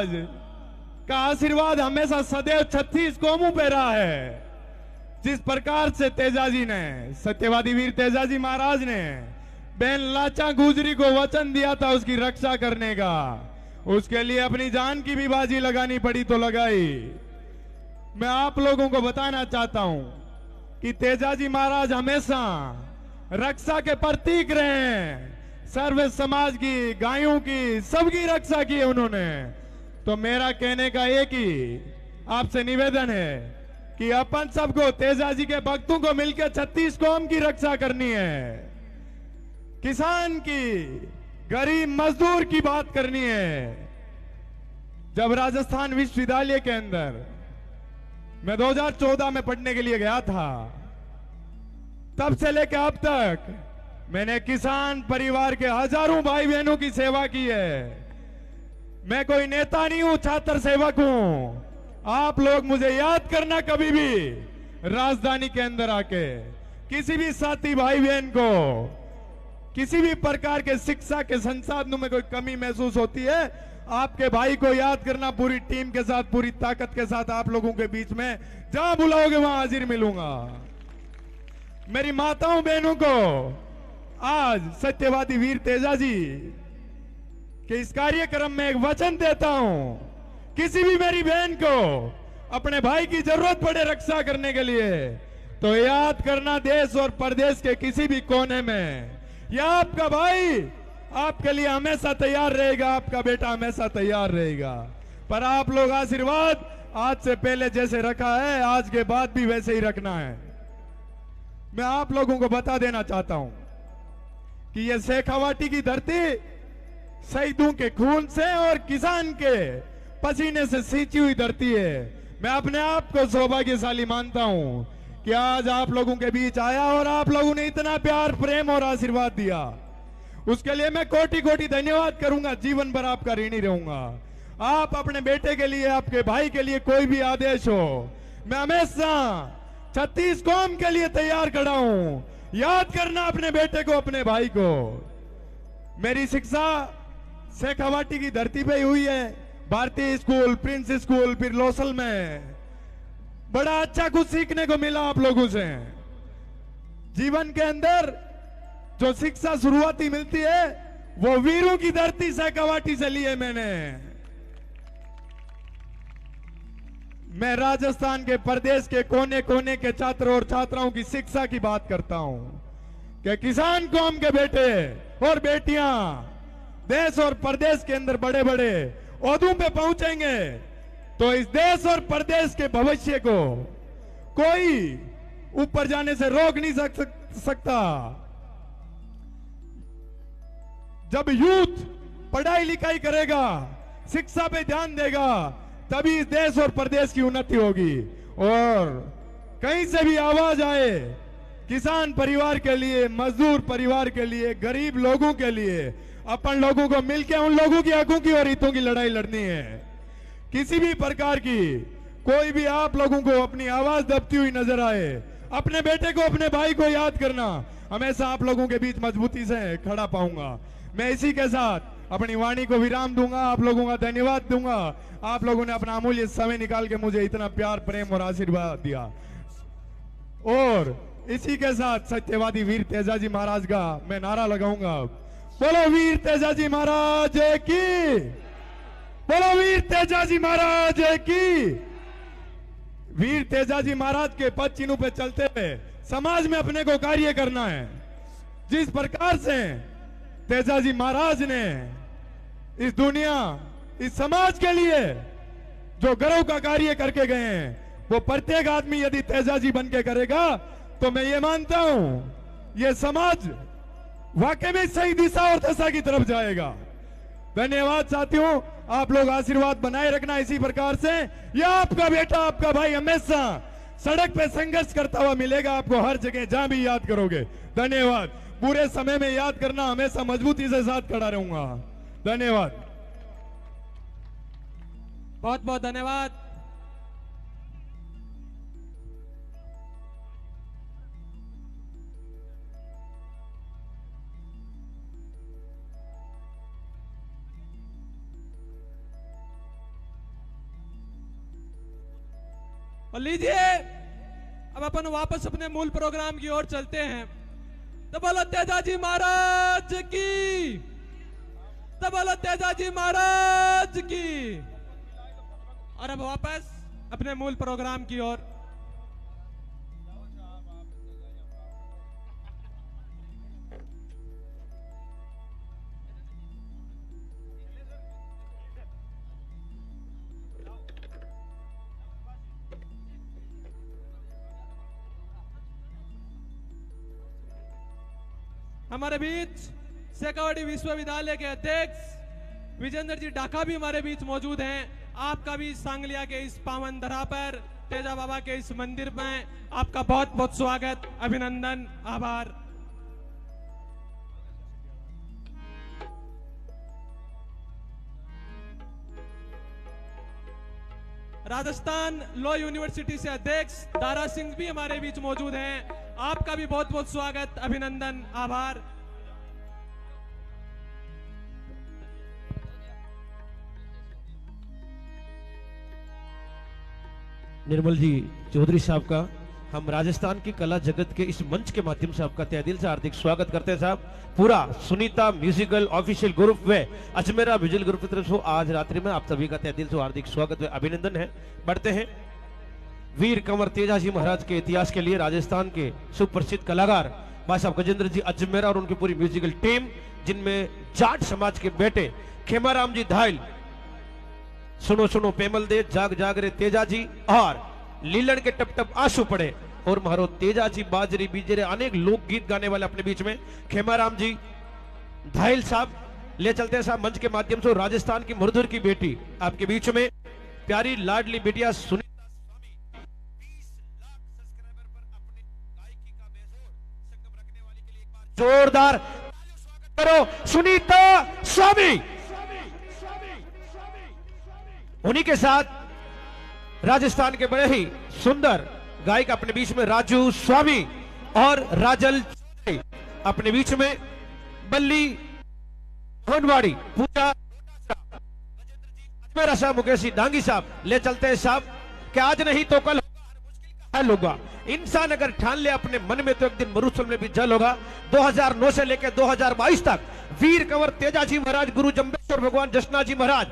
महाराज का आशीर्वाद हमेशा सदैव 36 कौमों पे रहा है। जिस प्रकार से तेजाजी ने, सत्यवादी वीर तेजाजी महाराज ने बहन लाचा गुजरी को वचन दिया था उसकी रक्षा करने का, उसके लिए अपनी जान की भी बाजी लगानी पड़ी तो लगाई। मैं आप लोगों को बताना चाहता हूं कि तेजाजी महाराज हमेशा रक्षा के प्रतीक रहे हैं। सर्व समाज की, गायों की, सबकी रक्षा की है उन्होंने। तो मेरा कहने का एक ही आपसे निवेदन है कि अपन सबको, तेजाजी के भक्तों को मिलकर 36 कौम की रक्षा करनी है। किसान की, गरीब मजदूर की बात करनी है। जब राजस्थान विश्वविद्यालय के अंदर मैं 2014 में पढ़ने के लिए गया था, तब से लेकर अब तक मैंने किसान परिवार के हजारों भाई बहनों की सेवा की है। मैं कोई नेता नहीं हूं, छात्र सेवक हूं। आप लोग मुझे याद करना कभी भी राजधानी के अंदर आके। किसी भी साथी भाई बहन को किसी भी प्रकार के शिक्षा के संसाधनों में कोई कमी महसूस होती है, आपके भाई को याद करना। पूरी टीम के साथ, पूरी ताकत के साथ आप लोगों के बीच में जहां बुलाओगे वहां हाजिर मिलूंगा। मेरी माताओं बहनों को आज सत्यवादी वीर तेजाजी के इस कार्यक्रम में एक वचन देता हूं। किसी भी मेरी बहन को अपने भाई की जरूरत पड़े रक्षा करने के लिए, तो याद करना, देश और प्रदेश के किसी भी कोने में यह आपका भाई आपके लिए हमेशा तैयार रहेगा, आपका बेटा हमेशा तैयार रहेगा। पर आप लोग आशीर्वाद आज से पहले जैसे रखा है, आज के बाद भी वैसे ही रखना है। मैं आप लोगों को बता देना चाहता हूं कि यह शेखावाटी की धरती शहीदों के खून से और किसान के पसीने से सींची हुई धरती है। मैं अपने आप को सौभाग्यशाली मानता हूं कि आज आप लोगों के बीच आया और आप लोगों ने इतना प्यार, प्रेम और आशीर्वाद दिया। उसके लिए मैं कोटि कोटि धन्यवाद करूंगा। जीवन भर आपका ऋणी रहूंगा। आप अपने बेटे के लिए, आपके भाई के लिए कोई भी आदेश हो, मैं हमेशा 36 कौम के लिए तैयार खड़ा हूं। याद करना अपने बेटे को, अपने भाई को। मेरी शिक्षा शेखावाटी की धरती पे ही हुई है। भारतीय स्कूल, प्रिंस स्कूल, फिर लोसल में। बड़ा अच्छा कुछ सीखने को मिला आप लोगों से। जीवन के अंदर जो शिक्षा शुरुआती मिलती है वो वीरों की धरती शेखावाटी से ली है मैंने। मैं राजस्थान के प्रदेश के कोने कोने के छात्र और छात्राओं की शिक्षा की बात करता हूं कि किसान कौम के बेटे और बेटियां देश और प्रदेश के अंदर बड़े बड़े ओहदों पे पहुंचेंगे तो इस देश और प्रदेश के भविष्य को कोई ऊपर जाने से रोक नहीं सकता। जब यूथ पढ़ाई लिखाई करेगा, शिक्षा पे ध्यान देगा, तभी इस देश और प्रदेश की उन्नति होगी। और कहीं से भी आवाज आए किसान परिवार के लिए, मजदूर परिवार के लिए, गरीब लोगों के लिए, अपन लोगों को मिलकर उन लोगों की हकों की और हितों की लड़ाई लड़नी है। किसी भी प्रकार की कोई भी आप लोगों को अपनी आवाज दबती हुई नजर आए, अपने बेटे को, अपने भाई को याद करना। हमेशा आप लोगों के बीच मजबूती से खड़ा पाऊंगा। मैं इसी के साथ अपनी वाणी को विराम दूंगा। आप लोगों का धन्यवाद दूंगा। आप लोगों ने अपना अमूल्य समय निकाल के मुझे इतना प्यार, प्रेम और आशीर्वाद दिया। और इसी के साथ सत्यवादी वीर तेजाजी महाराज का मैं नारा लगाऊंगा। बोलो वीर तेजाजी महाराज की, बोलो वीर तेजाजी महाराज की। वीर तेजाजी महाराज के पद चिन्हों पे चलते हुए समाज में अपने को कार्य करना है। जिस प्रकार से तेजाजी महाराज ने इस दुनिया, इस समाज के लिए जो गर्व का कार्य करके गए हैं, वो प्रत्येक आदमी यदि तेजाजी बन के करेगा तो मैं ये मानता हूं ये समाज वाकई में सही दिशा और दशा की तरफ जाएगा। धन्यवाद साथियों। आप लोग आशीर्वाद बनाए रखना इसी प्रकार से। यह आपका बेटा, आपका भाई हमेशा सड़क पे संघर्ष करता हुआ मिलेगा आपको हर जगह, जहां भी याद करोगे। धन्यवाद। पूरे समय में याद करना, हमेशा मजबूती से साथ खड़ा रहूंगा। धन्यवाद। बहुत बहुत धन्यवाद। और लीजिए अब अपन वापस अपने मूल प्रोग्राम की ओर चलते हैं। तो बोलो तेजाजी महाराज की, तो बोलो तेजाजी महाराज की। और अब वापस अपने मूल प्रोग्राम की ओर। हमारे बीच शेखावाटी विश्वविद्यालय के अध्यक्ष विजेंद्र जी डाका भी हमारे बीच मौजूद हैं। आपका भी सांगलिया के इस पावन धरा पर तेजा बाबा के इस मंदिर में आपका बहुत बहुत स्वागत, अभिनंदन, आभार। राजस्थान लॉ यूनिवर्सिटी से अध्यक्ष दारा सिंह भी हमारे बीच मौजूद हैं। आपका भी बहुत बहुत स्वागत, अभिनंदन, आभार। निर्मल जी चौधरी साहब का हम राजस्थान की कला जगत के इस मंच के माध्यम से आपका तहे दिल से हार्दिक स्वागत करते हैं साहब। पूरा सुनीता म्यूजिकल ऑफिशियल ग्रुप व अजमेरा म्यूजिकल ग्रुप की तरफ से आज रात्रि में आप सभी का तहे दिल से हार्दिक स्वागत व अभिनंदन है। बढ़ते हैं वीर कंवर तेजाजी महाराज के इतिहास के लिए राजस्थान के सुप्रसिद्ध कलाकार भाई साहब गजेंद्र जी अजमेरा और उनकी पूरी म्यूजिकल टीम, जिनमें जाट समाज के बेटे खेमाराम जी धायल, सुनो सुनो पेमल दे, जाग जाग रे तेजाजी और लीलन के टप टप आंसू पड़े और मारो तेजाजी बाजरी बीजरे अनेक लोकगीत गाने वाले अपने बीच में खेमाराम जी धायल साहब ले चलते हैं साहब मंच के माध्यम से। राजस्थान की मुरधुर की बेटी आपके बीच में प्यारी लाडली बेटिया सुनीता स्वामी 20 लाख सब्सक्राइबर पर अपने गायकी का बेजोर संगम रखने वाली के लिए एक बार जोरदार स्वागत करो सुनीता स्वामी। उन्हीं के साथ राजस्थान के बड़े ही सुंदर गायक अपने बीच में राजू स्वामी और राजल अपने बीच में बल्ली होनवाड़ी पूजा मेरा साहब मुकेश डांगी साहब ले चलते हैं साहब कि आज नहीं तो कल हल होगा। इंसान अगर ठान ले अपने मन में तो एक दिन मरुस्थल में भी जल होगा। 2009 से लेकर 2022 तक वीर कंवर तेजाजी महाराज, गुरु जम्बेश्वर भगवान जसनाजी महाराज,